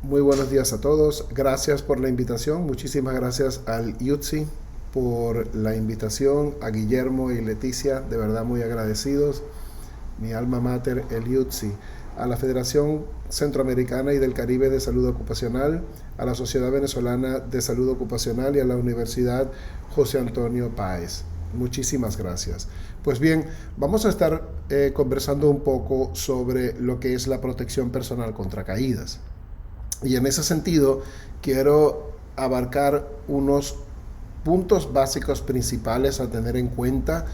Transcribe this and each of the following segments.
Muy buenos días a todos. Gracias por la invitación. Muchísimas gracias al IUTSI por la invitación. A Guillermo y Leticia, de verdad muy agradecidos. Mi alma mater, el IUTSI. A la Federación Centroamericana y del Caribe de Salud Ocupacional, a la Sociedad Venezolana de Salud Ocupacional y a la Universidad José Antonio Páez. Muchísimas gracias. Pues bien, vamos a estar conversando un poco sobre lo que es la protección personal contra caídas. Y en ese sentido, quiero abarcar unos puntos básicos principales a tener en cuenta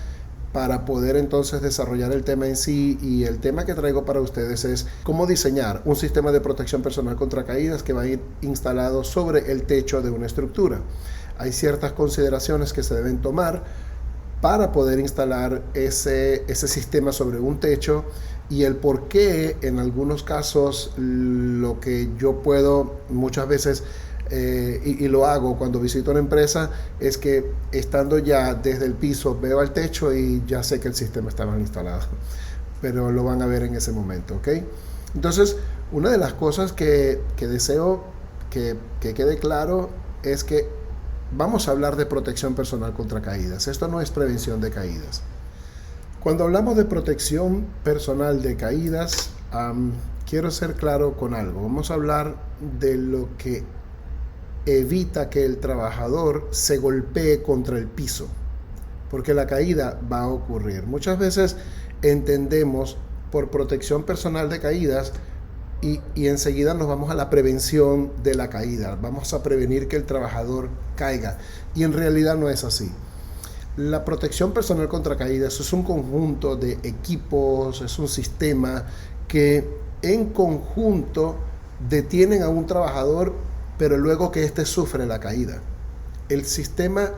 para poder entonces desarrollar el tema en sí. Y el tema que traigo para ustedes es cómo diseñar un sistema de protección personal contra caídas que va a ir instalado sobre el techo de una estructura. Hay ciertas consideraciones que se deben tomar para poder instalar ese sistema sobre un techo, y el por qué en algunos casos lo que yo puedo muchas veces y lo hago cuando visito una empresa es que estando ya desde el piso veo al techo y ya sé que el sistema está mal instalado, pero lo van a ver en ese momento, ¿ok? Entonces, una de las cosas que deseo que quede claro es que vamos a hablar de protección personal contra caídas. Esto no es prevención de caídas. Cuando hablamos de protección personal de caídas, quiero ser claro con algo. Vamos a hablar de lo que evita que el trabajador se golpee contra el piso, porque la caída va a ocurrir. Muchas veces entendemos por protección personal de caídas y enseguida nos vamos a la prevención de la caída. Vamos a prevenir que el trabajador caiga, y en realidad no es así. La protección personal contra caídas es un conjunto de equipos, es un sistema que en conjunto detienen a un trabajador, pero luego que éste sufre la caída. El sistema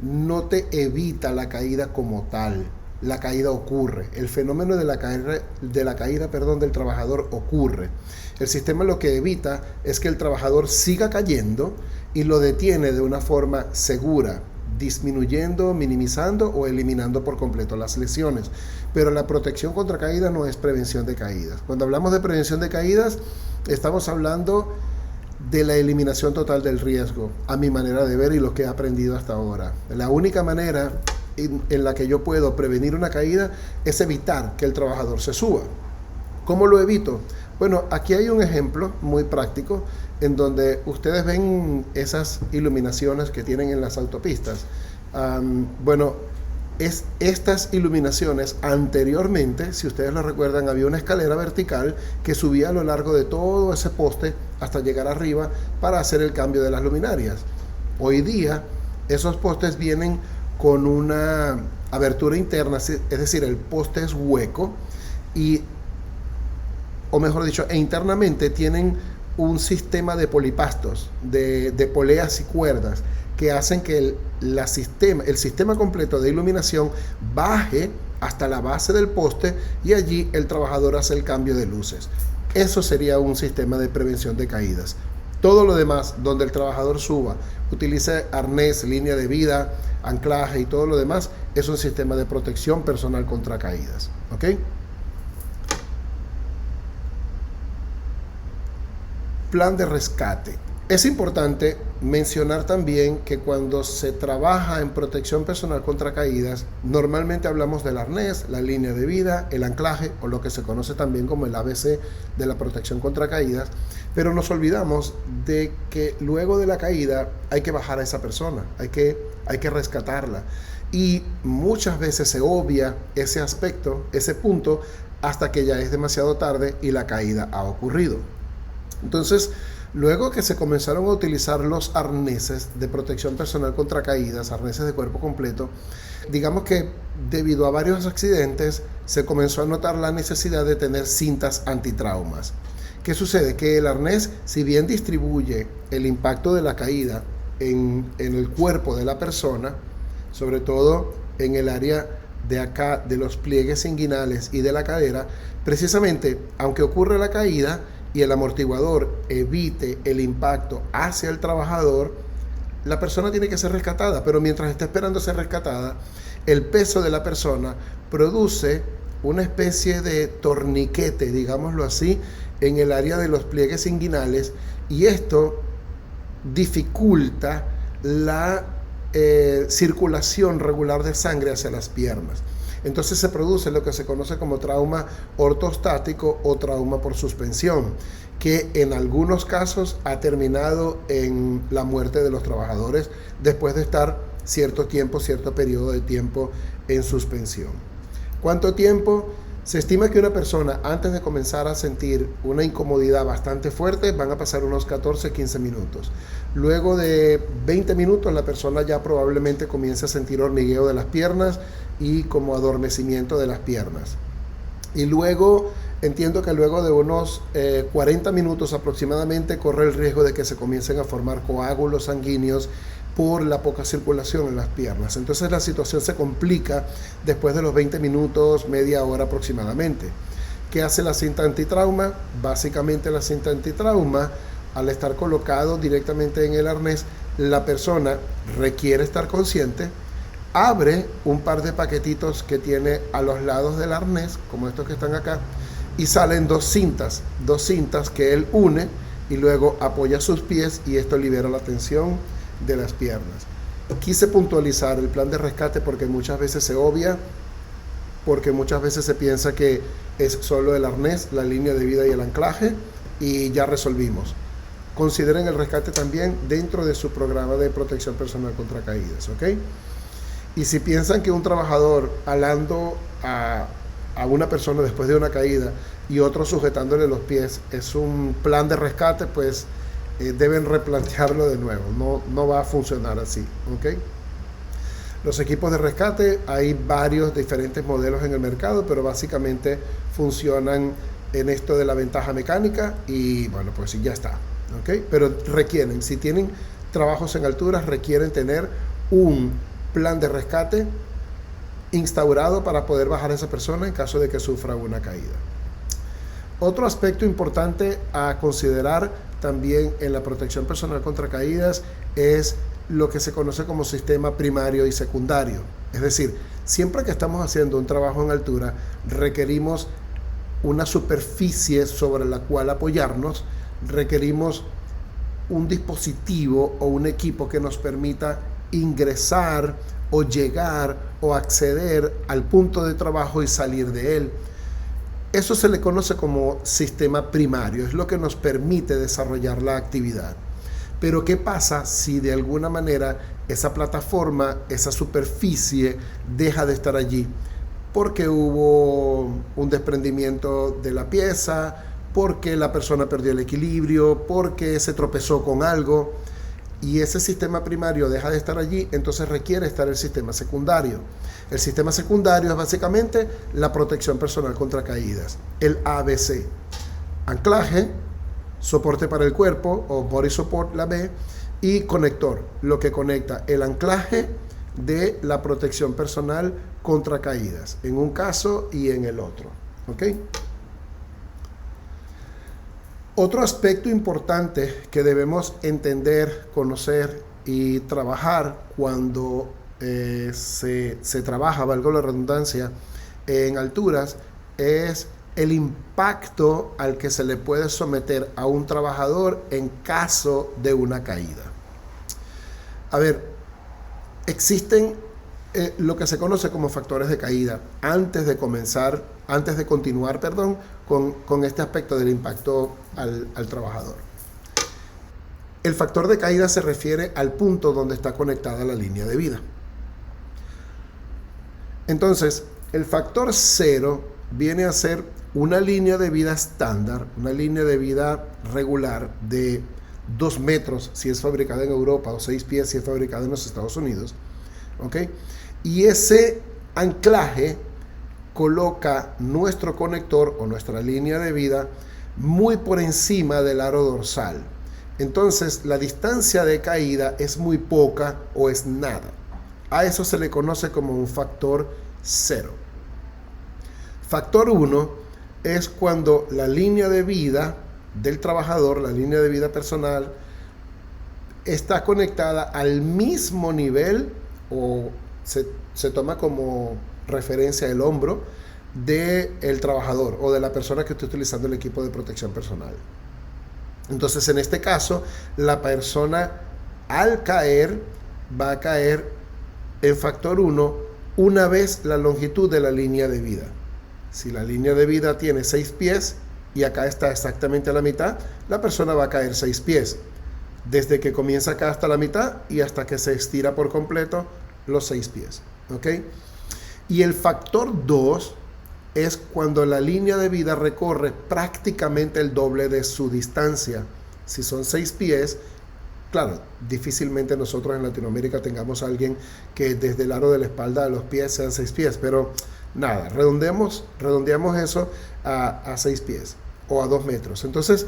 no te evita la caída como tal. La caída ocurre. El fenómeno de la caída del trabajador ocurre. El sistema lo que evita es que el trabajador siga cayendo y lo detiene de una forma segura, disminuyendo, minimizando o eliminando por completo las lesiones. Pero la protección contra caídas no es prevención de caídas. Cuando hablamos de prevención de caídas, estamos hablando de la eliminación total del riesgo, a mi manera de ver y lo que he aprendido hasta ahora. La única manera en la que yo puedo prevenir una caída es evitar que el trabajador se suba. ¿Cómo lo evito? Bueno, aquí hay un ejemplo muy práctico en donde ustedes ven esas iluminaciones que tienen en las autopistas. Estas iluminaciones anteriormente, si ustedes lo recuerdan, había una escalera vertical que subía a lo largo de todo ese poste hasta llegar arriba para hacer el cambio de las luminarias. Hoy día esos postes vienen con una abertura interna, es decir, el poste es hueco o mejor dicho, internamente tienen un sistema de polipastos, de poleas y cuerdas, que hacen que el sistema completo de iluminación baje hasta la base del poste, y allí el trabajador hace el cambio de luces. Eso sería un sistema de prevención de caídas. Todo lo demás, donde el trabajador suba, utilice arnés, línea de vida, anclaje y todo lo demás, es un sistema de protección personal contra caídas. ¿Ok? Plan de rescate. Es importante mencionar también que cuando se trabaja en protección personal contra caídas, normalmente hablamos del arnés, la línea de vida, el anclaje, o lo que se conoce también como el ABC de la protección contra caídas, pero nos olvidamos de que luego de la caída hay que bajar a esa persona, hay que rescatarla, y muchas veces se obvia ese aspecto, ese punto, hasta que ya es demasiado tarde y la caída ha ocurrido. Entonces, luego que se comenzaron a utilizar los arneses de protección personal contra caídas, arneses de cuerpo completo, digamos que debido a varios accidentes se comenzó a notar la necesidad de tener cintas antitraumas. ¿Qué sucede? Que el arnés, si bien distribuye el impacto de la caída en el cuerpo de la persona, sobre todo en el área de acá, de los pliegues inguinales y de la cadera, precisamente, aunque ocurre la caída y el amortiguador evite el impacto hacia el trabajador, la persona tiene que ser rescatada, pero mientras está esperando ser rescatada, el peso de la persona produce una especie de torniquete, digámoslo así, en el área de los pliegues inguinales, y esto dificulta la circulación regular de sangre hacia las piernas. Entonces se produce lo que se conoce como trauma ortostático o trauma por suspensión, que en algunos casos ha terminado en la muerte de los trabajadores después de estar cierto periodo de tiempo en suspensión. ¿Cuánto tiempo? Se estima que una persona, antes de comenzar a sentir una incomodidad bastante fuerte, van a pasar unos 14-15 minutos. Luego de 20 minutos, la persona ya probablemente comience a sentir hormigueo de las piernas y como adormecimiento de las piernas. Y luego, entiendo que luego de unos 40 minutos aproximadamente, corre el riesgo de que se comiencen a formar coágulos sanguíneos por la poca circulación en las piernas. Entonces la situación se complica después de los 20 minutos, media hora aproximadamente. ¿Qué hace la cinta antitrauma? Básicamente la cinta antitrauma, al estar colocado directamente en el arnés, la persona requiere estar consciente, abre un par de paquetitos que tiene a los lados del arnés, como estos que están acá, y salen dos cintas que él une y luego apoya sus pies y esto libera la tensión de las piernas. Quise puntualizar el plan de rescate porque muchas veces se obvia, porque muchas veces se piensa que es solo el arnés, la línea de vida y el anclaje y ya resolvimos. Consideren el rescate también dentro de su programa de protección personal contra caídas, ¿ok? Y si piensan que un trabajador alando a una persona después de una caída y otro sujetándole los pies es un plan de rescate, pues deben replantearlo de nuevo. No va a funcionar así, ¿ok? Los equipos de rescate, hay varios diferentes modelos en el mercado, pero básicamente funcionan en esto de la ventaja mecánica y bueno, pues ya está, ¿ok? Pero requieren, si tienen trabajos en alturas, requieren tener un plan de rescate instaurado para poder bajar a esa persona en caso de que sufra una caída. Otro aspecto importante a considerar también en la protección personal contra caídas es lo que se conoce como sistema primario y secundario. Es decir, siempre que estamos haciendo un trabajo en altura, requerimos una superficie sobre la cual apoyarnos, requerimos un dispositivo o un equipo que nos permita ingresar o llegar o acceder al punto de trabajo y salir de él. Eso se le conoce como sistema primario, es lo que nos permite desarrollar la actividad. Pero ¿qué pasa si de alguna manera esa plataforma, esa superficie deja de estar allí? Porque hubo un desprendimiento de la pieza, porque la persona perdió el equilibrio, porque se tropezó con algo y ese sistema primario deja de estar allí, entonces requiere estar el sistema secundario. El sistema secundario es básicamente la protección personal contra caídas, el ABC. Anclaje, soporte para el cuerpo o body support, la B, y conector, lo que conecta el anclaje de la protección personal contra caídas, en un caso y en el otro. ¿Ok? Otro aspecto importante que debemos entender, conocer y trabajar cuando se trabaja, valga la redundancia, en alturas, es el impacto al que se le puede someter a un trabajador en caso de una caída. A ver, existen lo que se conoce como factores de caída antes de continuar con este aspecto del impacto al trabajador. El factor de caída se refiere al punto donde está conectada la línea de vida. Entonces, el factor 0 viene a ser una línea de vida estándar, una línea de vida regular de 2 metros si es fabricada en Europa o 6 pies si es fabricada en los Estados Unidos. ¿Ok? Y ese anclaje coloca nuestro conector o nuestra línea de vida muy por encima del aro dorsal. Entonces, la distancia de caída es muy poca o es nada. A eso se le conoce como un factor 0. Factor 1 es cuando la línea de vida del trabajador, la línea de vida personal, está conectada al mismo nivel o se toma como referencia el hombro del trabajador o de la persona que esté utilizando el equipo de protección personal. Entonces, en este caso, la persona al caer va a caer en factor 1 una vez la longitud de la línea de vida. Si la línea de vida tiene 6 pies y acá está exactamente a la mitad, la persona va a caer 6 pies. Desde que comienza acá hasta la mitad y hasta que se estira por completo los 6 pies. ¿Ok? Y el factor 2 es cuando la línea de vida recorre prácticamente el doble de su distancia. Si son 6 pies, claro, difícilmente nosotros en Latinoamérica tengamos a alguien que desde el aro de la espalda a los pies sean 6 pies, pero nada, redondeamos eso a 6 pies o a 2 metros. Entonces,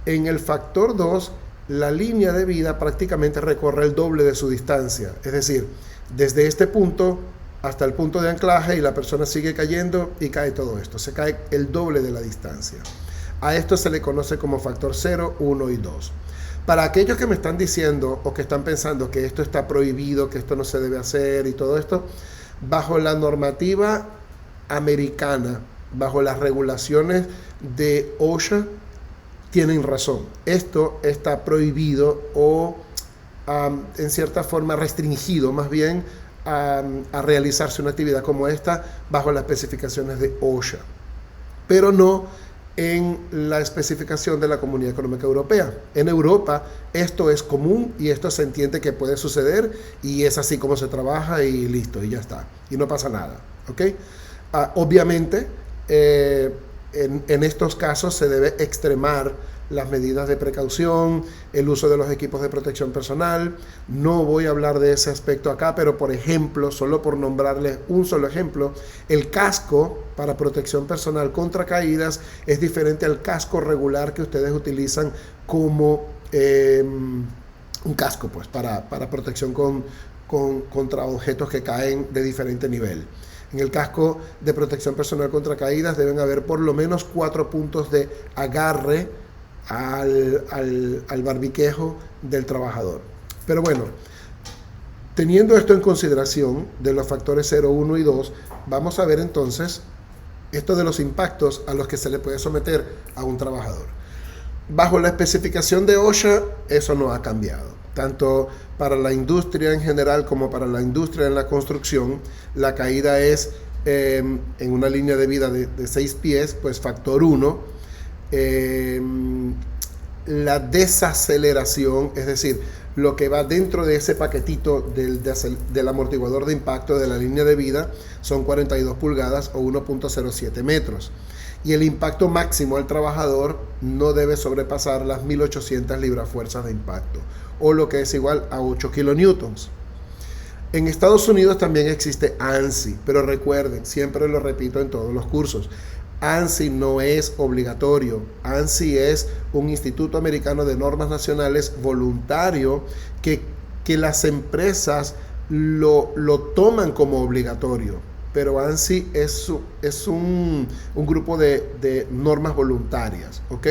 en el factor 2, la línea de vida prácticamente recorre el doble de su distancia. Es decir, desde este punto hasta el punto de anclaje y la persona sigue cayendo y cae todo esto. Se cae el doble de la distancia. A esto se le conoce como factor 0, 1 y 2. Para aquellos que me están diciendo o que están pensando que esto está prohibido, que esto no se debe hacer y todo esto, bajo la normativa americana, bajo las regulaciones de OSHA, tienen razón. Esto está prohibido o en cierta forma restringido más bien a realizarse una actividad como esta bajo las especificaciones de OSHA, pero no en la especificación de la Comunidad Económica Europea. En Europa esto es común y esto se entiende que puede suceder y es así como se trabaja y listo, y ya está, y no pasa nada. ¿Ok? Obviamente en estos casos se debe extremar las medidas de precaución, el uso de los equipos de protección personal. No voy a hablar de ese aspecto acá, pero por ejemplo, solo por nombrarles un solo ejemplo, el casco para protección personal contra caídas es diferente al casco regular que ustedes utilizan como un casco pues, para protección contra objetos que caen de diferente nivel. En el casco de protección personal contra caídas deben haber por lo menos 4 puntos de agarre al barbiquejo del trabajador. Pero bueno, teniendo esto en consideración de los factores 0, 1 y 2, vamos a ver entonces esto de los impactos a los que se le puede someter a un trabajador. Bajo la especificación de OSHA, eso no ha cambiado. Tanto para la industria en general como para la industria en la construcción, la caída es en una línea de vida de 6 pies, pues factor 1. La desaceleración, es decir, lo que va dentro de ese paquetito del amortiguador de impacto de la línea de vida son 42 pulgadas o 1.07 metros. Y el impacto máximo al trabajador no debe sobrepasar las 1800 librafuerzas de impacto, o lo que es igual a 8 kilonewtons. En Estados Unidos también existe ANSI, pero recuerden, siempre lo repito en todos los cursos, ANSI no es obligatorio. ANSI es un Instituto Americano de Normas Nacionales voluntario que las empresas lo toman como obligatorio. Pero ANSI es un grupo de normas voluntarias. ¿Ok?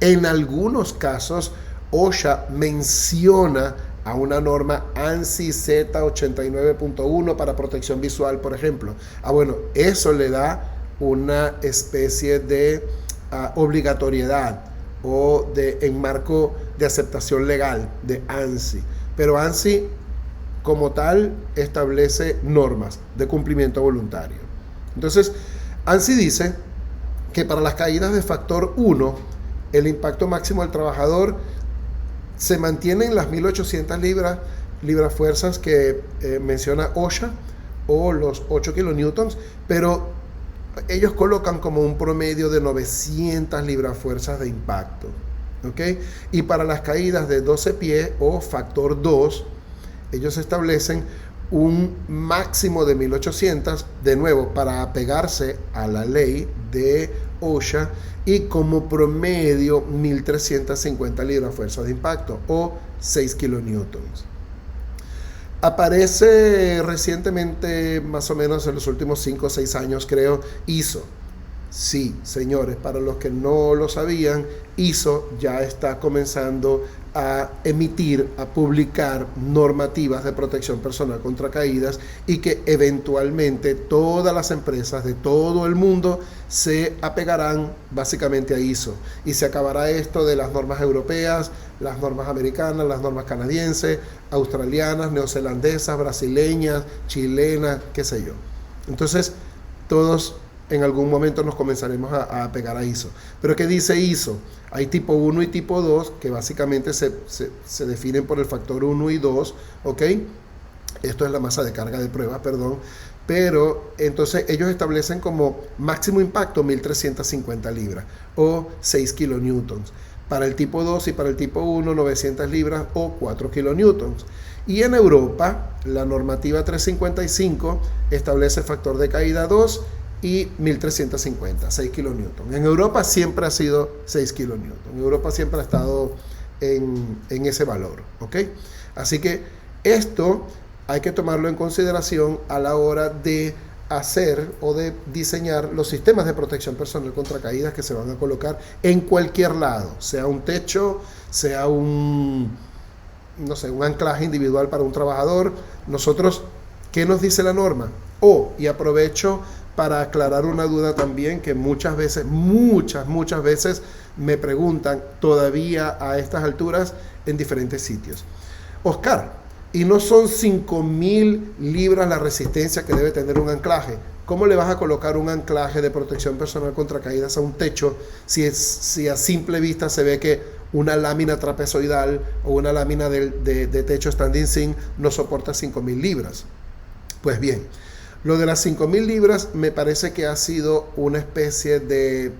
En algunos casos, OSHA menciona a una norma ANSI Z89.1 para protección visual, por ejemplo. Bueno, eso le da una especie de obligatoriedad o de enmarco de aceptación legal de ANSI. Pero ANSI como tal establece normas de cumplimiento voluntario. Entonces, ANSI dice que para las caídas de factor 1, el impacto máximo del trabajador se mantiene en las 1800 librafuerzas que menciona OSHA o los 8 kilonewtons, pero ellos colocan como un promedio de 900 librafuerzas de impacto. ¿Ok? Y para las caídas de 12 pies o factor 2, ellos establecen un máximo de 1800, de nuevo, para apegarse a la ley de OSHA, y como promedio 1350 librafuerzas de impacto o 6 kilonewtons. Aparece recientemente, más o menos en los últimos 5 o 6 años creo, ISO. Sí, señores, para los que no lo sabían, ISO ya está comenzando a emitir, a publicar normativas de protección personal contra caídas y que eventualmente todas las empresas de todo el mundo se apegarán básicamente a ISO y se acabará esto de las normas europeas, las normas americanas, las normas canadienses, australianas, neozelandesas, brasileñas, chilenas, qué sé yo. Entonces, todos en algún momento nos comenzaremos a pegar a ISO. Pero ¿qué dice ISO? Hay tipo 1 y tipo 2 que básicamente se definen por el factor 1 y 2, ¿ok? Esto es la masa de carga de prueba, perdón. Pero entonces ellos establecen como máximo impacto 1350 libras o 6 kilonewtons. Para el tipo 2 y para el tipo 1, 900 libras o 4 kilonewtons. Y en Europa, la normativa 355 establece factor de caída 2 y 1350, 6 kilonewtons. En Europa siempre ha sido 6 kilonewtons. En Europa siempre ha estado en ese valor, ¿ok? Así que esto hay que tomarlo en consideración a la hora de hacer o de diseñar los sistemas de protección personal contra caídas que se van a colocar en cualquier lado, sea un techo, sea un anclaje individual para un trabajador. Nosotros, ¿qué nos dice la norma? Y aprovecho para aclarar una duda también que muchas veces me preguntan todavía a estas alturas en diferentes sitios. Oscar, ¿y no son 5.000 libras la resistencia que debe tener un anclaje? ¿Cómo le vas a colocar un anclaje de protección personal contra caídas a un techo si a simple vista se ve que una lámina trapezoidal o una lámina de techo standing seam no soporta 5.000 libras? Pues bien, lo de las 5.000 libras me parece que ha sido una especie de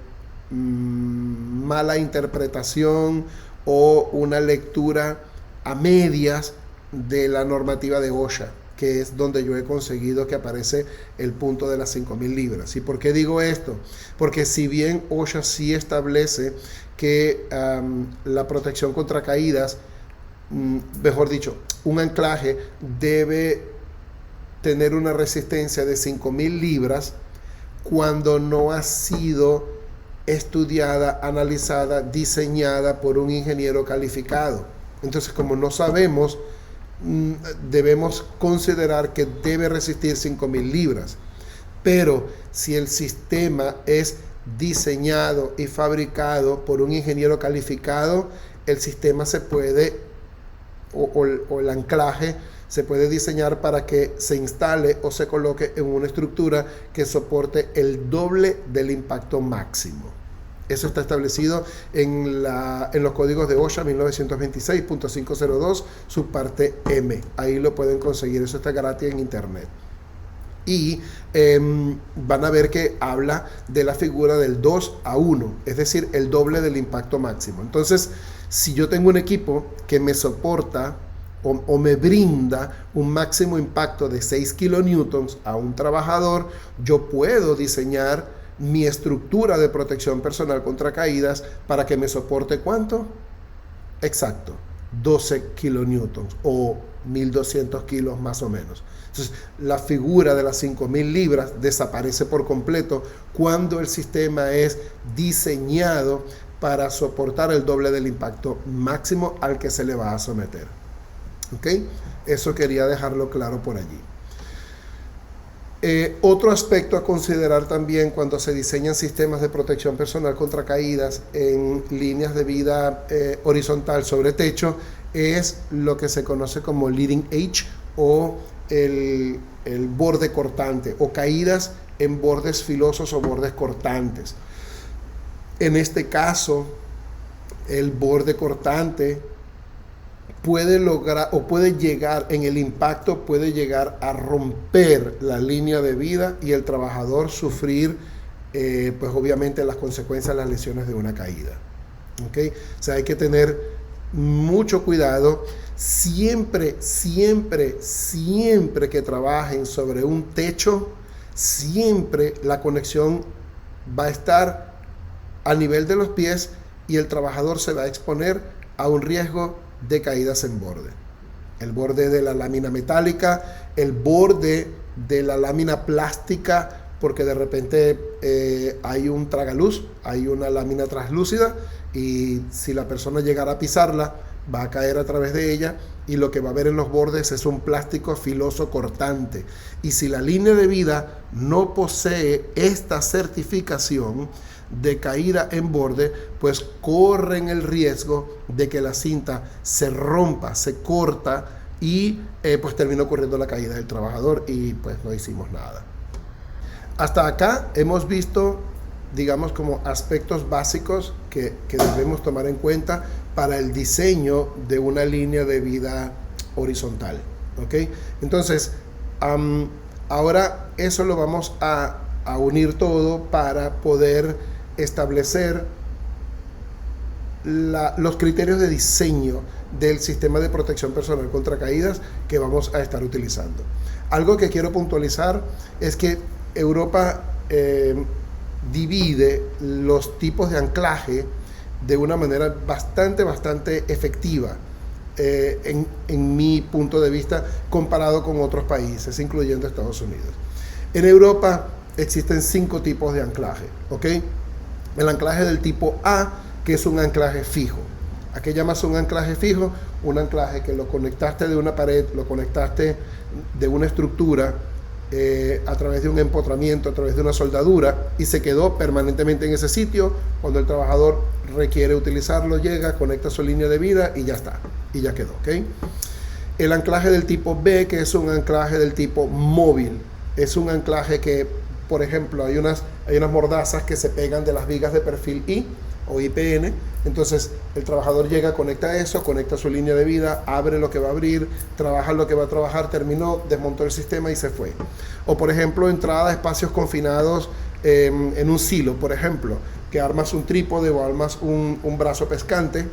mala interpretación o una lectura a medias de la normativa de OSHA, que es donde yo he conseguido que aparece el punto de las 5.000 libras. ¿Y por qué digo esto? Porque si bien OSHA sí establece que la protección contra caídas, mejor dicho, un anclaje debe tener una resistencia de 5.000 libras cuando no ha sido estudiada, analizada, diseñada por un ingeniero calificado. Entonces, como no sabemos, debemos considerar que debe resistir 5.000 libras. Pero si el sistema es diseñado y fabricado por un ingeniero calificado, el sistema se puede, o el anclaje se puede diseñar para que se instale o se coloque en una estructura que soporte el doble del impacto máximo. Eso está establecido en los códigos de OSHA 1926.502, subparte M. Ahí lo pueden conseguir, eso está gratis en internet. Y van a ver que habla de la figura del 2:1, es decir, el doble del impacto máximo. Entonces, si yo tengo un equipo que me soporta o me brinda un máximo impacto de 6 kilonewtons a un trabajador, yo puedo diseñar mi estructura de protección personal contra caídas para que me soporte ¿cuánto? Exacto, 12 kilonewtons o 1.200 kilos más o menos. Entonces, la figura de las 5.000 libras desaparece por completo cuando el sistema es diseñado para soportar el doble del impacto máximo al que se le va a someter. ¿Ok? Eso quería dejarlo claro por allí. Otro aspecto a considerar también cuando se diseñan sistemas de protección personal contra caídas en líneas de vida horizontal sobre techo es lo que se conoce como leading edge o el borde cortante o caídas en bordes filosos o bordes cortantes. En este caso, el borde cortante puede lograr o puede llegar en el impacto, puede llegar a romper la línea de vida y el trabajador sufrir pues obviamente las consecuencias, las lesiones de una caída. ¿Okay? O sea, hay que tener mucho cuidado. Siempre que trabajen sobre un techo, siempre la conexión va a estar a nivel de los pies y el trabajador se va a exponer a un riesgo de caídas en borde. El borde de la lámina metálica, el borde de la lámina plástica porque de repente hay un tragaluz, hay una lámina translúcida, y si la persona llegara a pisarla, va a caer a través de ella, y lo que va a ver en los bordes es un plástico filoso cortante. Y si la línea de vida no posee esta certificación de caída en borde, pues corren el riesgo de que la cinta se rompa, se corta, y pues terminó ocurriendo la caída del trabajador, y pues no hicimos nada. Hasta acá hemos visto, digamos, como aspectos básicos que debemos tomar en cuenta para el diseño de una línea de vida horizontal, ¿ok? Entonces, ahora eso lo vamos a unir todo para poder establecer los criterios de diseño del sistema de protección personal contra caídas que vamos a estar utilizando. Algo que quiero puntualizar es que Europa divide los tipos de anclaje de una manera bastante efectiva, en mi punto de vista, comparado con otros países, incluyendo Estados Unidos. En Europa existen 5 tipos de anclaje, ¿ok? El anclaje del tipo A, que es un anclaje fijo. ¿A qué llamas un anclaje fijo? Un anclaje que lo conectaste de una pared, lo conectaste de una estructura, a través de un empotramiento, a través de una soldadura, y se quedó permanentemente en ese sitio. Cuando el trabajador requiere utilizarlo, llega, conecta su línea de vida y ya está, y ya quedó, ¿ok? El anclaje del tipo B, que es un anclaje del tipo móvil, es un anclaje que, por ejemplo, hay unas mordazas que se pegan de las vigas de perfil I o IPN. Entonces el trabajador llega, conecta eso, conecta su línea de vida, abre lo que va a abrir, trabaja lo que va a trabajar, terminó, desmontó el sistema y se fue. O por ejemplo, entrada a espacios confinados en un silo, por ejemplo, que armas un trípode o armas un brazo pescante,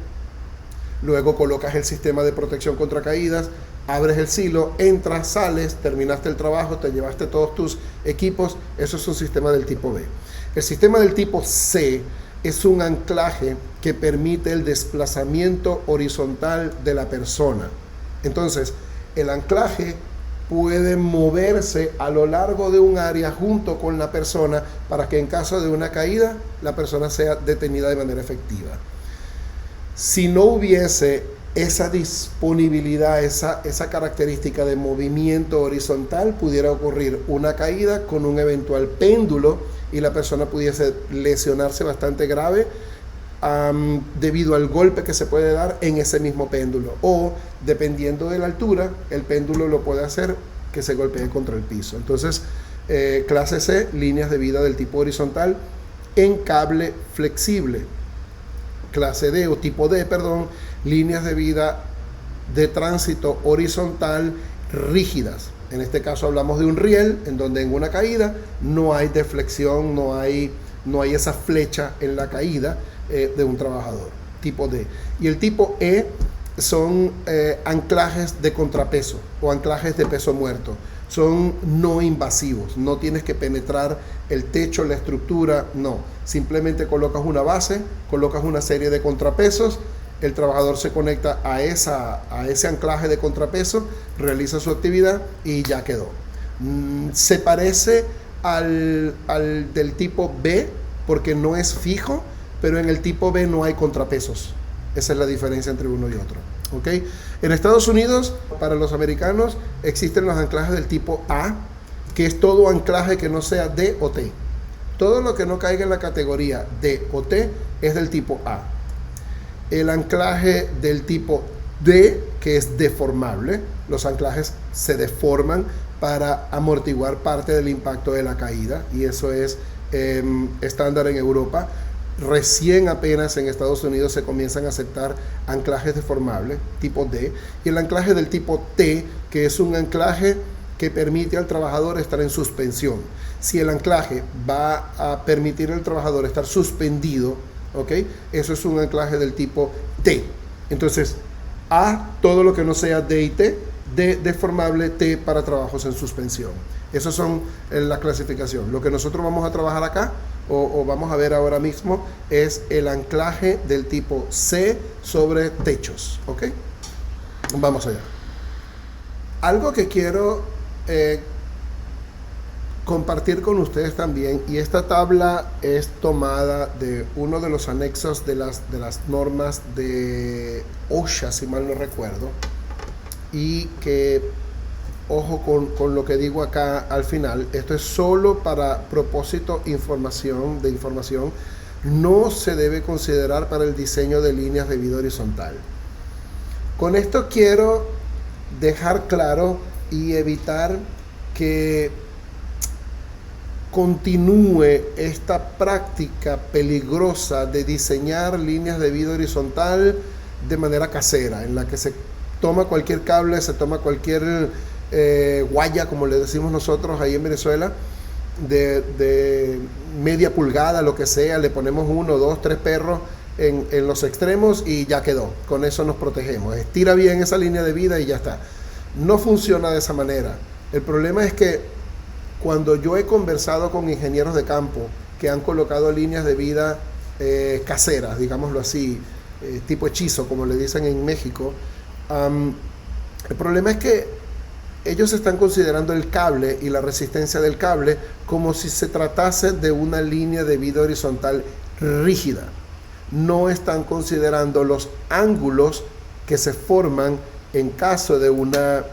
luego colocas el sistema de protección contra caídas, abres el silo, entras, sales, terminaste el trabajo, te llevaste todos tus equipos. Eso es un sistema del tipo B. El sistema del tipo C es un anclaje que permite el desplazamiento horizontal de la persona. Entonces, el anclaje puede moverse a lo largo de un área junto con la persona para que en caso de una caída, la persona sea detenida de manera efectiva. Si no hubiese esa disponibilidad, esa característica de movimiento horizontal, pudiera ocurrir una caída con un eventual péndulo y la persona pudiese lesionarse bastante grave debido al golpe que se puede dar en ese mismo péndulo, o dependiendo de la altura, el péndulo lo puede hacer que se golpee contra el piso. Entonces, clase C, líneas de vida del tipo horizontal en cable flexible. Clase D o tipo D, perdón, líneas de vida de tránsito horizontal rígidas. En este caso hablamos de un riel, en donde en una caída no hay deflexión, no hay esa flecha en la caída de un trabajador. Tipo D. Y el tipo E son anclajes de contrapeso o anclajes de peso muerto. Son no invasivos, no tienes que penetrar el techo, la estructura, no. Simplemente colocas una base, colocas una serie de contrapesos, el trabajador se conecta a ese anclaje de contrapeso, realiza su actividad y ya quedó. Se parece al del tipo B porque no es fijo, pero en el tipo B no hay contrapesos. Esa es la diferencia entre uno y otro. ¿Okay? En Estados Unidos, para los americanos, existen los anclajes del tipo A, que es todo anclaje que no sea D o T. Todo lo que no caiga en la categoría D o T es del tipo A. El anclaje del tipo D, que es deformable, los anclajes se deforman para amortiguar parte del impacto de la caída, y eso es estándar en Europa. Recién apenas en Estados Unidos se comienzan a aceptar anclajes deformables tipo D, y el anclaje del tipo T, que es un anclaje que permite al trabajador estar en suspensión. Si el anclaje va a permitir al trabajador estar suspendido, ¿ok? Eso es un anclaje del tipo T. Entonces, A, todo lo que no sea D y T, D deformable, T para trabajos en suspensión. Esas son la clasificación. Lo que nosotros vamos a trabajar acá, o vamos a ver ahora mismo, es el anclaje del tipo C sobre techos, ¿ok? Vamos allá. Algo que quiero compartir con ustedes también, y esta tabla es tomada de uno de los anexos de las normas de OSHA, si mal no recuerdo, y que, ojo con lo que digo acá al final, esto es solo para propósito de información, no se debe considerar para el diseño de líneas de vida horizontal. Con esto quiero dejar claro y evitar que continúe esta práctica peligrosa de diseñar líneas de vida horizontal de manera casera, en la que se toma cualquier cable, se toma cualquier guaya, como le decimos nosotros ahí en Venezuela, de media pulgada, lo que sea, le ponemos 1, 2, 3 perros en los extremos y ya quedó. Con eso nos protegemos. Estira bien esa línea de vida y ya está. No funciona de esa manera. El problema es que cuando yo he conversado con ingenieros de campo que han colocado líneas de vida caseras, digámoslo así, tipo hechizo, como le dicen en México, el problema es que ellos están considerando el cable y la resistencia del cable como si se tratase de una línea de vida horizontal rígida. No están considerando los ángulos que se forman en caso de una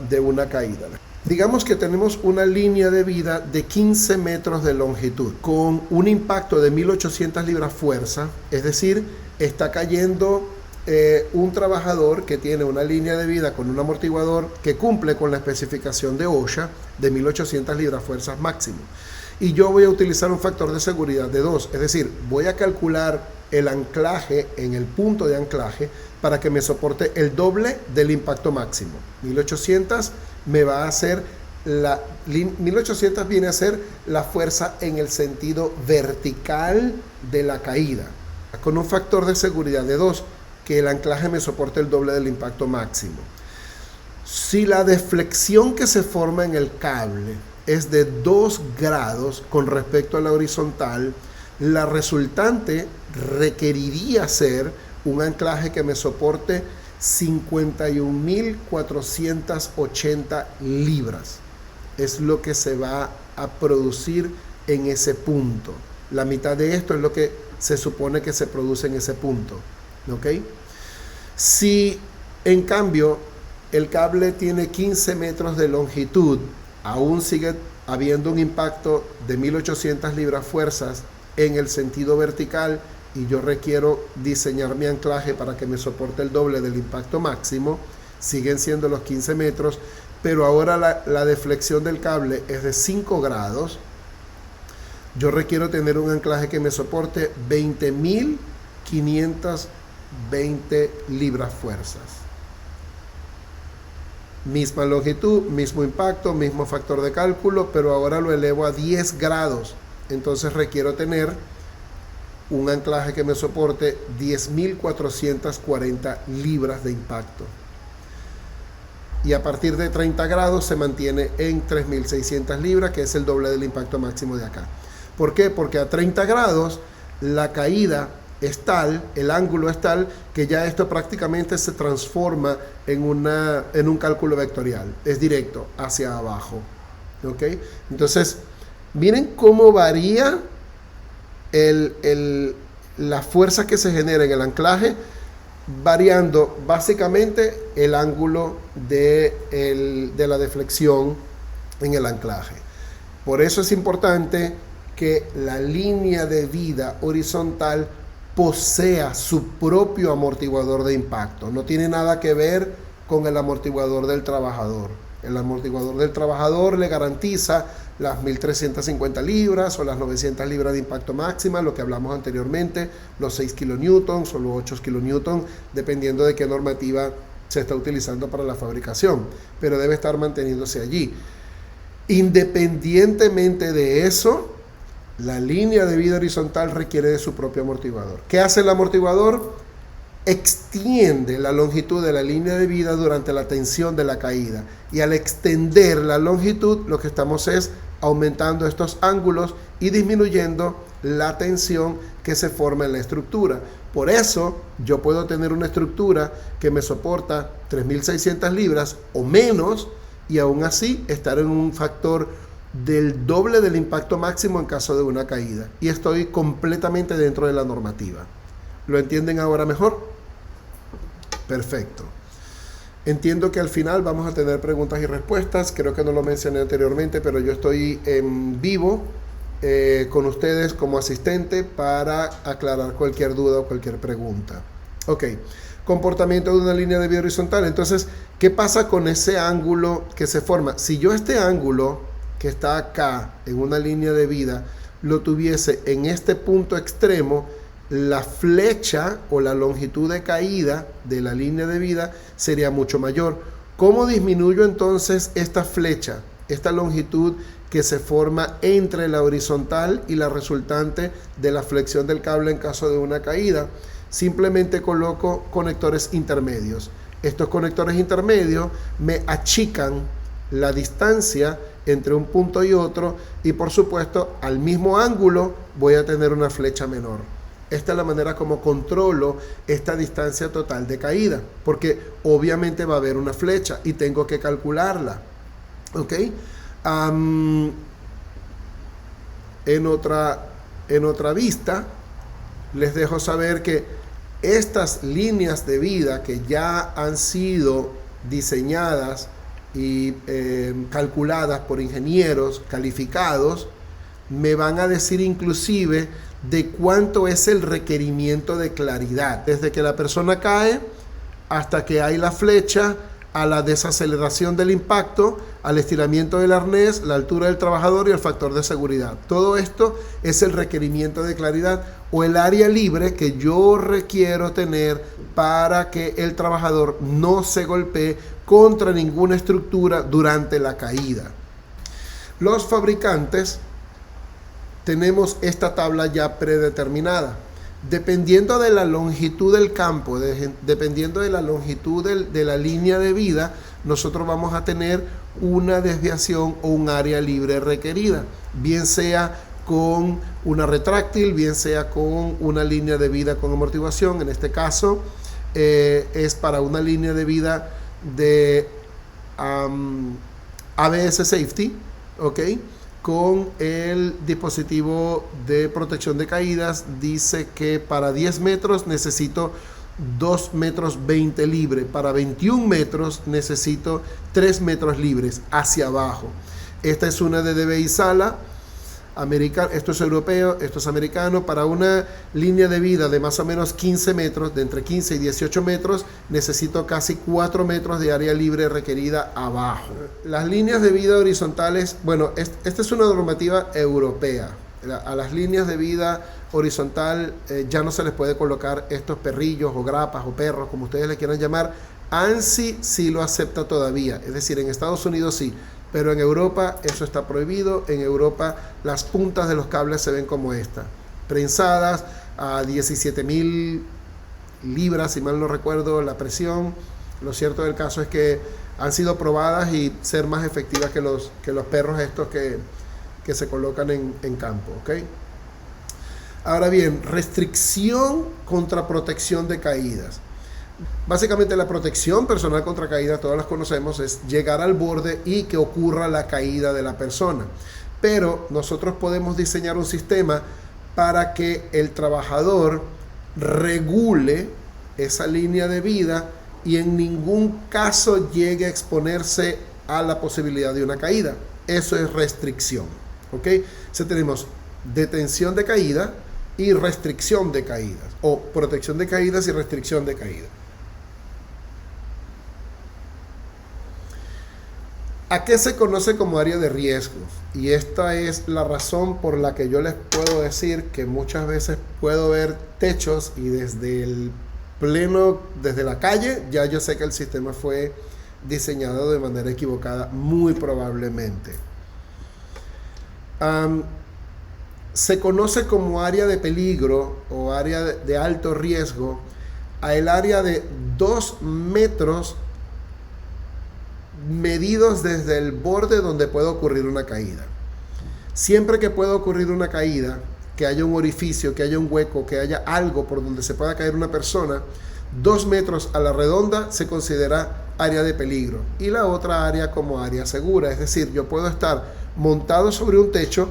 caída. Digamos que tenemos una línea de vida de 15 metros de longitud con un impacto de 1800 libras fuerza, es decir, está cayendo un trabajador que tiene una línea de vida con un amortiguador que cumple con la especificación de OSHA de 1800 libras fuerzas máximo. Y yo voy a utilizar un factor de seguridad de 2, es decir, voy a calcular el anclaje en el punto de anclaje para que me soporte el doble del impacto máximo. 1800 me va a hacer 1800 viene a ser la fuerza en el sentido vertical de la caída, con un factor de seguridad de 2, que el anclaje me soporte el doble del impacto máximo. Si la deflexión que se forma en el cable es de 2 grados con respecto a la horizontal, la resultante requeriría ser un anclaje que me soporte 51.480 libras. Es lo que se va a producir en ese punto. La mitad de esto es lo que se supone que se produce en ese punto. ¿Ok? Si en cambio el cable tiene 15 metros de longitud, aún sigue habiendo un impacto de 1800 libras fuerzas en el sentido vertical y yo requiero diseñar mi anclaje para que me soporte el doble del impacto máximo, siguen siendo los 15 metros, pero ahora la deflexión del cable es de 5 grados. Yo requiero tener un anclaje que me soporte 20.520 libras fuerzas. Misma longitud, mismo impacto, mismo factor de cálculo, pero ahora lo elevo a 10 grados. Entonces requiero tener un anclaje que me soporte 10.440 libras de impacto. Y a partir de 30 grados se mantiene en 3.600 libras, que es el doble del impacto máximo de acá. ¿Por qué? Porque a 30 grados la caída es tal, el ángulo es tal, que ya esto prácticamente se transforma en un cálculo vectorial. Es directo hacia abajo. ¿Ok? Entonces, miren cómo varía la fuerza que se genera en el anclaje, variando básicamente el ángulo de la deflexión en el anclaje. Por eso es importante que la línea de vida horizontal posea su propio amortiguador de impacto. No tiene nada que ver con el amortiguador del trabajador. El amortiguador del trabajador le garantiza las 1.350 libras o las 900 libras de impacto máxima, lo que hablamos anteriormente, los 6 kilonewtons o los 8 kilonewtons, dependiendo de qué normativa se está utilizando para la fabricación, pero debe estar manteniéndose allí. Independientemente de eso, la línea de vida horizontal requiere de su propio amortiguador. ¿Qué hace el amortiguador? Extiende la longitud de la línea de vida durante la tensión de la caída, y al extender la longitud lo que estamos es aumentando estos ángulos y disminuyendo la tensión que se forma en la estructura. Por eso yo puedo tener una estructura que me soporta 3.600 libras o menos y aún así estar en un factor del doble del impacto máximo en caso de una caída. Y estoy completamente dentro de la normativa. ¿Lo entienden ahora mejor? Perfecto. Entiendo que al final vamos a tener preguntas y respuestas. Creo que no lo mencioné anteriormente, pero yo estoy en vivo con ustedes como asistente para aclarar cualquier duda o cualquier pregunta. Ok. Comportamiento de una línea de vida horizontal. Entonces, ¿qué pasa con ese ángulo que se forma? Si yo este ángulo que está acá en una línea de vida lo tuviese en este punto extremo, la flecha o la longitud de caída de la línea de vida sería mucho mayor. ¿Cómo disminuyo entonces esta flecha, esta longitud que se forma entre la horizontal y la resultante de la flexión del cable en caso de una caída? Simplemente coloco conectores intermedios. Estos conectores intermedios me achican la distancia entre un punto y otro, y por supuesto al mismo ángulo voy a tener una flecha menor. Esta es la manera como controlo esta distancia total de caída, porque obviamente va a haber una flecha y tengo que calcularla. ¿Ok? En otra vista les dejo saber que estas líneas de vida que ya han sido diseñadas y calculadas por ingenieros calificados, me van a decir inclusive de cuánto es el requerimiento de claridad, desde que la persona cae hasta que hay la flecha, a la desaceleración del impacto, al estiramiento del arnés, la altura del trabajador y el factor de seguridad. Todo esto es el requerimiento de claridad o el área libre que yo requiero tener para que el trabajador no se golpee contra ninguna estructura durante la caída. Los fabricantes tenemos esta tabla ya predeterminada. Dependiendo de la longitud del campo, dependiendo de la longitud de la línea de vida, nosotros vamos a tener una desviación o un área libre requerida, bien sea con una retráctil, bien sea con una línea de vida con amortiguación. En este caso es para una línea de vida de ABS Safety, ¿ok? Con el dispositivo de protección de caídas. Dice que para 10 metros necesito 2 metros 20 libre, para 21 metros necesito 3 metros libres hacia abajo. Esta es una de DBI Sala, esto es europeo, esto es americano. Para una línea de vida de más o menos 15 metros, de entre 15 y 18 metros, necesito casi 4 metros de área libre requerida abajo. Las líneas de vida horizontales, bueno, esta es una normativa europea. A las líneas de vida horizontal ya no se les puede colocar estos perrillos o grapas o perros, como ustedes le quieran llamar. ANSI sí lo acepta todavía, es decir, en Estados Unidos sí, pero en Europa eso está prohibido. En Europa las puntas de los cables se ven como esta, prensadas a 17.000 libras, si mal no recuerdo la presión. Lo cierto del caso es que han sido probadas y ser más efectivas que los perros estos que se colocan en campo, ¿ok? Ahora bien, restricción contra protección de caídas. Básicamente la protección personal contra caída, todas las conocemos, es llegar al borde y que ocurra la caída de la persona. Pero nosotros podemos diseñar un sistema para que el trabajador regule esa línea de vida y en ningún caso llegue a exponerse a la posibilidad de una caída. Eso es restricción, ¿ok? Entonces tenemos detención de caída y restricción de caídas, o protección de caídas y restricción de caídas. ¿A qué se conoce como área de riesgo? Y esta es la razón por la que yo les puedo decir que muchas veces puedo ver techos y desde la calle, ya yo sé que el sistema fue diseñado de manera equivocada, muy probablemente. Se conoce como área de peligro o área de alto riesgo a el área de 2 metros medidos desde el borde donde puede ocurrir una caída. Siempre que pueda ocurrir una caída, que haya un orificio, que haya un hueco, que haya algo por donde se pueda caer una persona, 2 metros a la redonda se considera área de peligro y la otra área como área segura. Es decir, yo puedo estar montado sobre un techo,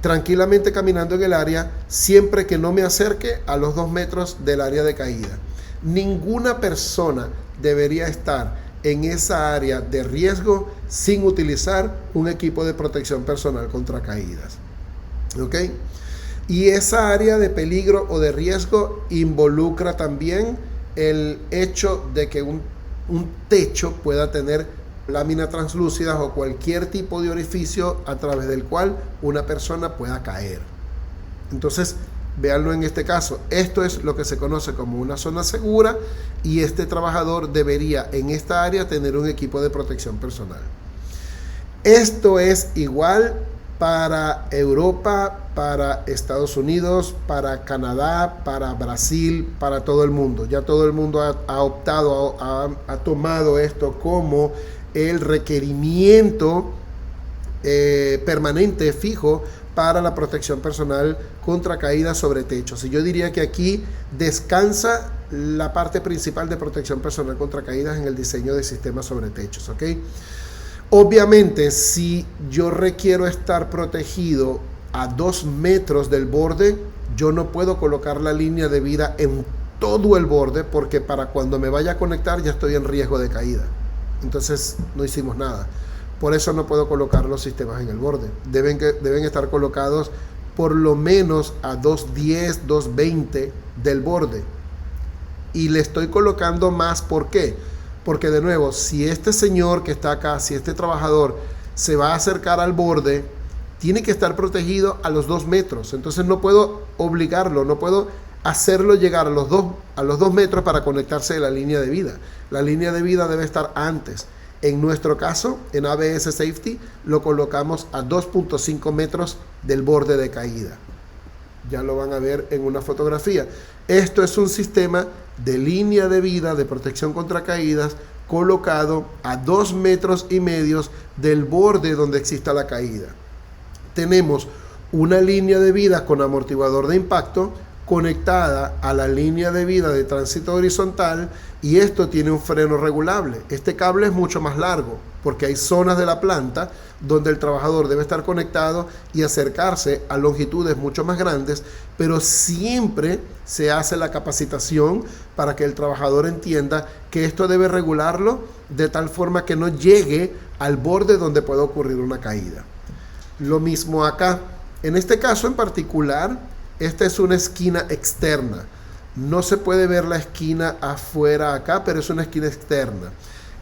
tranquilamente caminando en el área, siempre que no me acerque a los 2 metros del área de caída. Ninguna persona debería estar en esa área de riesgo sin utilizar un equipo de protección personal contra caídas. ¿Ok? Y esa área de peligro o de riesgo involucra también el hecho de que un techo pueda tener láminas translúcidas o cualquier tipo de orificio a través del cual una persona pueda caer. Entonces, véanlo en este caso. Esto es lo que se conoce como una zona segura y este trabajador debería en esta área tener un equipo de protección personal. Esto es igual para Europa, para Estados Unidos, para Canadá, para Brasil, para todo el mundo. Ya todo el mundo ha optado, ha tomado esto como el requerimiento permanente, fijo, para la protección personal contra caídas sobre techos. Y yo diría que aquí descansa la parte principal de protección personal contra caídas en el diseño de sistemas sobre techos, ¿ok? Obviamente, si yo requiero estar protegido a 2 metros del borde, yo no puedo colocar la línea de vida en todo el borde, porque para cuando me vaya a conectar ya estoy en riesgo de caída. Entonces no hicimos nada. Por eso no puedo colocar los sistemas en el borde. Deben estar colocados por lo menos a 2.10, 2.20 del borde. Y le estoy colocando más, ¿por qué? Porque de nuevo, si este señor que está acá, si este trabajador se va a acercar al borde, tiene que estar protegido a los 2 metros. Entonces no puedo obligarlo, no puedo hacerlo llegar a los 2 metros para conectarse de la línea de vida. La línea de vida debe estar antes. En nuestro caso, en ABS Safety, lo colocamos a 2.5 metros del borde de caída. Ya lo van a ver en una fotografía. Esto es un sistema de línea de vida de protección contra caídas colocado a 2,5 metros del borde donde exista la caída. Tenemos una línea de vida con amortiguador de impacto conectada a la línea de vida de tránsito horizontal, y esto tiene un freno regulable. Este cable es mucho más largo porque hay zonas de la planta donde el trabajador debe estar conectado y acercarse a longitudes mucho más grandes, pero siempre se hace la capacitación para que el trabajador entienda que esto debe regularlo de tal forma que no llegue al borde donde puede ocurrir una caída. Lo mismo acá. En este caso en particular, esta es una esquina externa. No se puede ver la esquina afuera acá, pero es una esquina externa.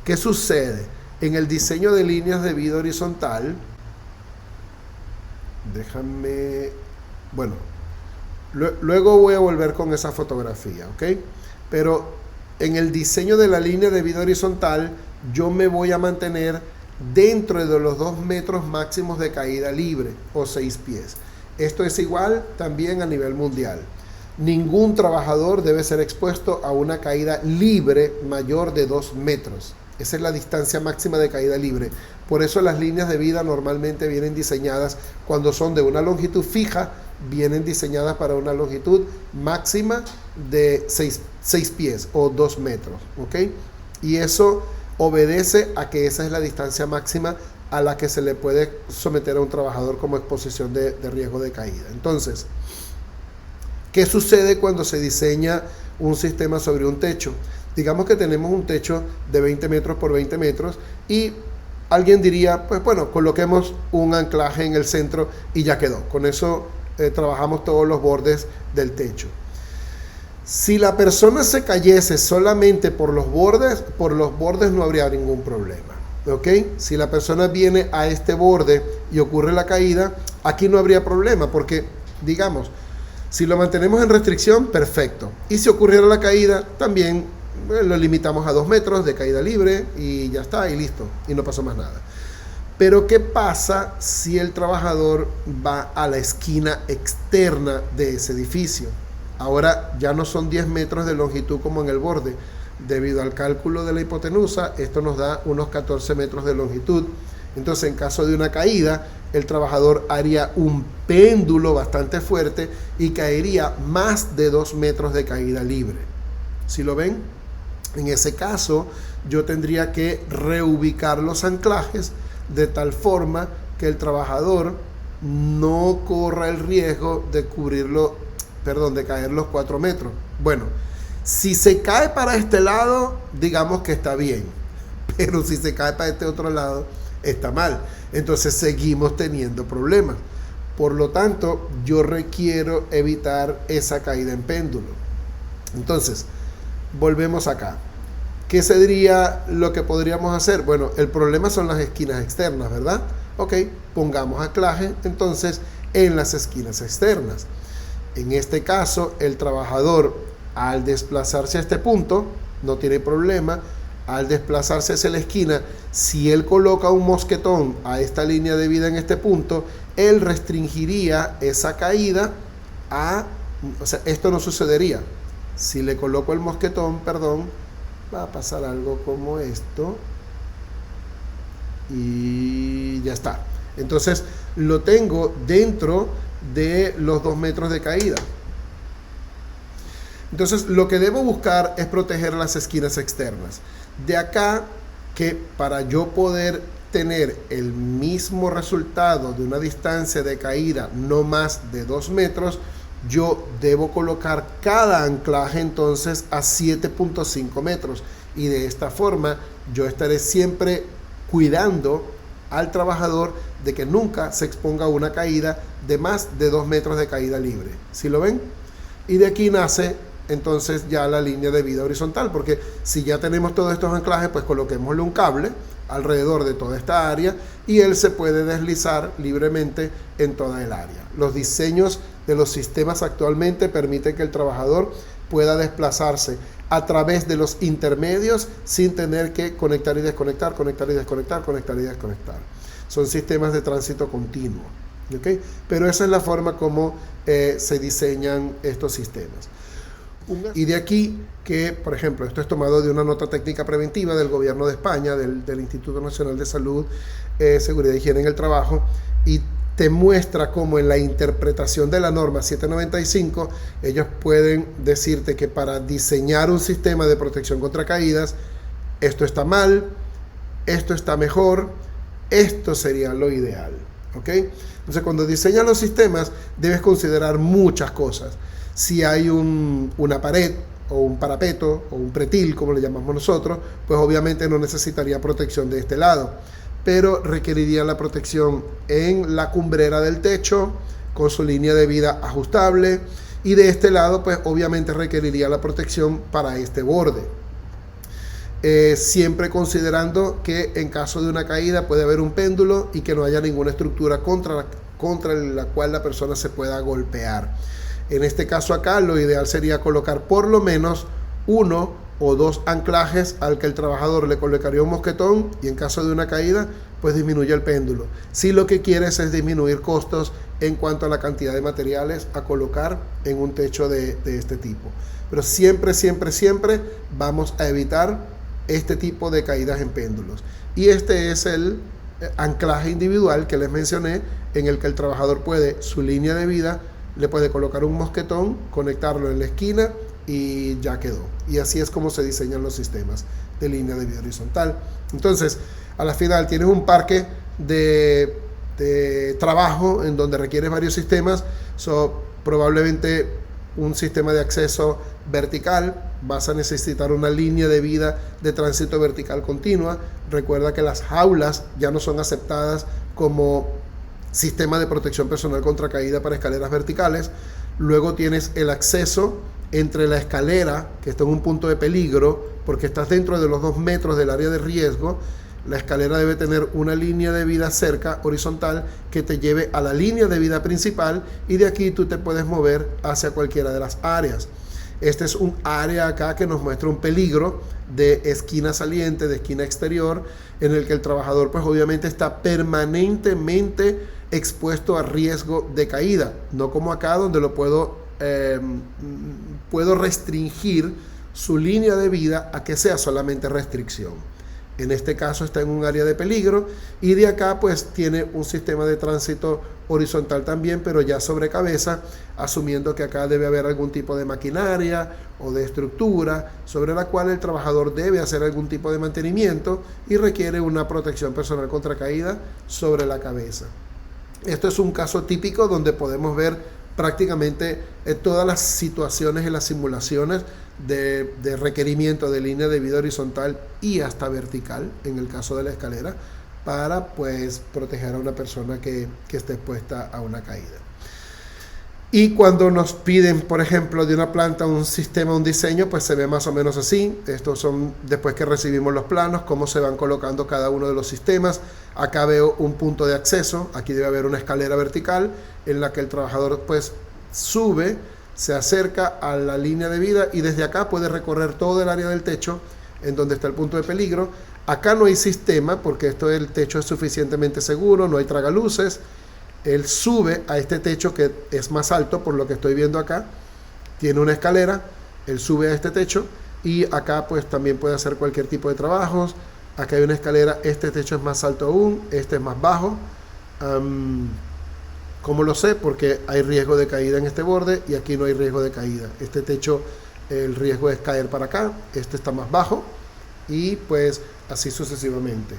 ¿Qué sucede? En el diseño de líneas de vida horizontal, luego voy a volver con esa fotografía, ¿ok? Pero en el diseño de la línea de vida horizontal, yo me voy a mantener dentro de los 2 metros máximos de caída libre, o 6 pies. Esto es igual también a nivel mundial. Ningún trabajador debe ser expuesto a una caída libre mayor de 2 metros. Esa es la distancia máxima de caída libre. Por eso las líneas de vida normalmente vienen diseñadas, cuando son de una longitud fija, vienen diseñadas para una longitud máxima de 6 pies o 2 metros. ¿Ok? Y eso obedece a que esa es la distancia máxima a la que se le puede someter a un trabajador como exposición de riesgo de caída. Entonces, ¿qué sucede cuando se diseña un sistema sobre un techo? Digamos que tenemos un techo de 20 metros por 20 metros y alguien diría, pues bueno, coloquemos un anclaje en el centro y ya quedó. Con eso trabajamos todos los bordes del techo. Si la persona se cayese solamente por los bordes no habría ningún problema. ¿Ok? Si la persona viene a este borde y ocurre la caída, aquí no habría problema porque, digamos, si lo mantenemos en restricción, perfecto. Y si ocurriera la caída, también lo limitamos a 2 metros de caída libre y ya está, y listo, y no pasó más nada. Pero ¿qué pasa si el trabajador va a la esquina externa de ese edificio? Ahora ya no son 10 metros de longitud como en el borde. Debido al cálculo de la hipotenusa, esto nos da unos 14 metros de longitud. Entonces, en caso de una caída, el trabajador haría un péndulo bastante fuerte y caería más de 2 metros de caída libre. ¿Sí lo ven? En ese caso, yo tendría que reubicar los anclajes de tal forma que el trabajador no corra el riesgo de de caer los 4 metros. Bueno, si se cae para este lado, digamos que está bien, pero si se cae para este otro lado, está mal. Entonces seguimos teniendo problemas. Por lo tanto, yo requiero evitar esa caída en péndulo. Entonces, volvemos acá. ¿Qué sería lo que podríamos hacer? Bueno, el problema son las esquinas externas, ¿verdad? Ok, pongamos anclaje entonces en las esquinas externas. En este caso, el trabajador, al desplazarse a este punto, no tiene problema. Al desplazarse hacia la esquina, si él coloca un mosquetón a esta línea de vida en este punto, él restringiría esa caída o sea, esto no sucedería. Si le coloco el mosquetón, va a pasar algo como esto. Y ya está. Entonces, lo tengo dentro de los 2 metros de caída. Entonces, lo que debo buscar es proteger las esquinas externas. De acá que para yo poder tener el mismo resultado de una distancia de caída no más de 2 metros, yo debo colocar cada anclaje entonces a 7.5 metros. Y de esta forma yo estaré siempre cuidando al trabajador de que nunca se exponga a una caída de más de 2 metros de caída libre. ¿Sí lo ven? Y de aquí nace entonces ya la línea de vida horizontal, porque si ya tenemos todos estos anclajes, pues coloquémosle un cable alrededor de toda esta área y él se puede deslizar libremente en toda el área. Los diseños de los sistemas actualmente permiten que el trabajador pueda desplazarse a través de los intermedios sin tener que conectar y desconectar, conectar y desconectar, conectar y desconectar. Son sistemas de tránsito continuo, ¿okay? Pero esa es la forma como se diseñan estos sistemas. Y de aquí que, por ejemplo, esto es tomado de una nota técnica preventiva del gobierno de España, del Instituto Nacional de Salud, Seguridad y Higiene en el Trabajo, y te muestra cómo en la interpretación de la norma 795, ellos pueden decirte que para diseñar un sistema de protección contra caídas, esto está mal, esto está mejor, esto sería lo ideal, ¿ok? Entonces, cuando diseñas los sistemas, debes considerar muchas cosas. Si hay una pared o un parapeto o un pretil, como le llamamos nosotros, pues obviamente no necesitaría protección de este lado, pero requeriría la protección en la cumbrera del techo con su línea de vida ajustable, y de este lado pues obviamente requeriría la protección para este borde. Siempre considerando que en caso de una caída puede haber un péndulo y que no haya ninguna estructura contra la cual la persona se pueda golpear. En este caso acá lo ideal sería colocar por lo menos 1 o 2 anclajes al que el trabajador le colocaría un mosquetón, y en caso de una caída pues disminuye el péndulo. Si lo que quieres es disminuir costos en cuanto a la cantidad de materiales a colocar en un techo de este tipo. Pero siempre vamos a evitar este tipo de caídas en péndulos. Y este es el anclaje individual que les mencioné, en el que el trabajador puede, su línea de vida, le puede colocar un mosquetón, conectarlo en la esquina y ya quedó. Y así es como se diseñan los sistemas de línea de vida horizontal. Entonces, a la final tienes un parque de trabajo en donde requieres varios sistemas. Probablemente un sistema de acceso vertical, vas a necesitar una línea de vida de tránsito vertical continua. Recuerda que las jaulas ya no son aceptadas como sistema de protección personal contra caída para escaleras verticales. Luego tienes el acceso entre la escalera, que está en un punto de peligro porque estás dentro de los 2 metros del área de riesgo. La escalera debe tener una línea de vida cerca, horizontal, que te lleve a la línea de vida principal, y de aquí tú te puedes mover hacia cualquiera de las áreas. Este es un área acá que nos muestra un peligro de esquina saliente, de esquina exterior, en el que el trabajador pues obviamente está permanentemente expuesto a riesgo de caída, no como acá donde lo puedo restringir su línea de vida a que sea solamente restricción. En este caso está en un área de peligro, y de acá pues tiene un sistema de tránsito horizontal también, pero ya sobre cabeza, asumiendo que acá debe haber algún tipo de maquinaria o de estructura sobre la cual el trabajador debe hacer algún tipo de mantenimiento y requiere una protección personal contra caída sobre la cabeza. Esto es un caso típico donde podemos ver prácticamente todas las situaciones en las simulaciones de requerimiento de línea de vida horizontal y hasta vertical, en el caso de la escalera, para pues proteger a una persona que esté expuesta a una caída. Y cuando nos piden, por ejemplo, de una planta un sistema, un diseño, pues se ve más o menos así. Estos son, después que recibimos los planos, cómo se van colocando cada uno de los sistemas. Acá veo un punto de acceso, aquí debe haber una escalera vertical en la que el trabajador pues sube, se acerca a la línea de vida y desde acá puede recorrer todo el área del techo en donde está el punto de peligro. Acá no hay sistema porque el techo es suficientemente seguro, no hay tragaluces. Él sube a este techo que es más alto, por lo que estoy viendo acá. Tiene una escalera, él sube a este techo y acá pues también puede hacer cualquier tipo de trabajos. Acá hay una escalera, este techo es más alto aún, este es más bajo. ¿Cómo lo sé? Porque hay riesgo de caída en este borde y aquí no hay riesgo de caída. Este techo, el riesgo es caer para acá, este está más bajo y pues así sucesivamente.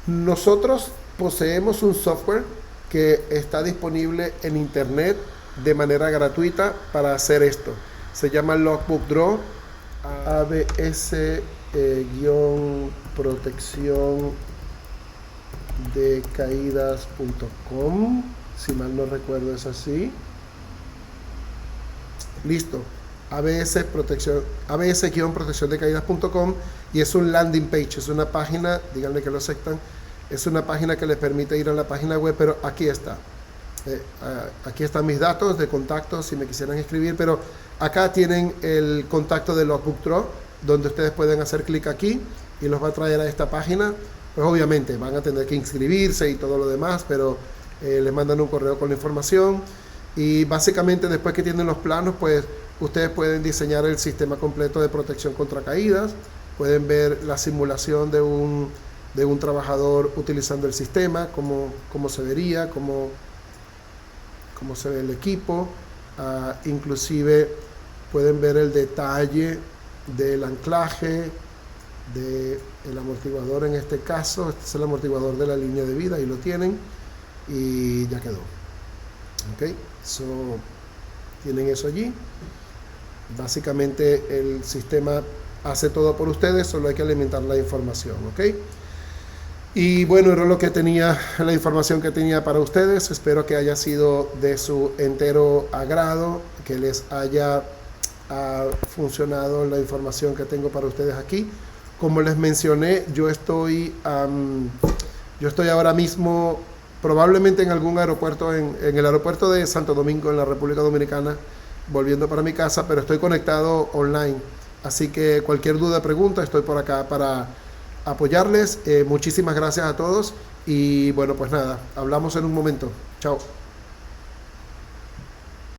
Nosotros poseemos un software que está disponible en internet de manera gratuita para hacer esto. Se llama Logbook Draw, ABS-protección de caídas.com, si mal no recuerdo es así. Listo, ABS-protección de caídas.com, y es un landing page, es una página, díganle que lo aceptan. Es una página que les permite ir a la página web, pero aquí está. Aquí están mis datos de contacto si me quisieran escribir, pero acá tienen el contacto de Logbook Draw, donde ustedes pueden hacer clic aquí y los va a traer a esta página. Pues obviamente van a tener que inscribirse y todo lo demás, pero les mandan un correo con la información. Y básicamente después que tienen los planos, pues ustedes pueden diseñar el sistema completo de protección contra caídas. Pueden ver la simulación de un trabajador utilizando el sistema, cómo se vería, cómo se ve el equipo. Inclusive pueden ver el detalle del anclaje, del amortiguador en este caso. Este es el amortiguador de la línea de vida, ahí lo tienen y ya quedó. Ok, tienen eso allí. Básicamente el sistema hace todo por ustedes, solo hay que alimentar la información. Ok. Y bueno, era lo que tenía, la información que tenía para ustedes. Espero que haya sido de su entero agrado, que les haya funcionado la información que tengo para ustedes aquí. Como les mencioné, yo estoy ahora mismo probablemente en algún aeropuerto, en el aeropuerto de Santo Domingo, en la República Dominicana, volviendo para mi casa, pero estoy conectado online. Así que cualquier duda, pregunta, estoy por acá para apoyarles. Muchísimas gracias a todos y bueno, pues nada, hablamos en un momento. Chao.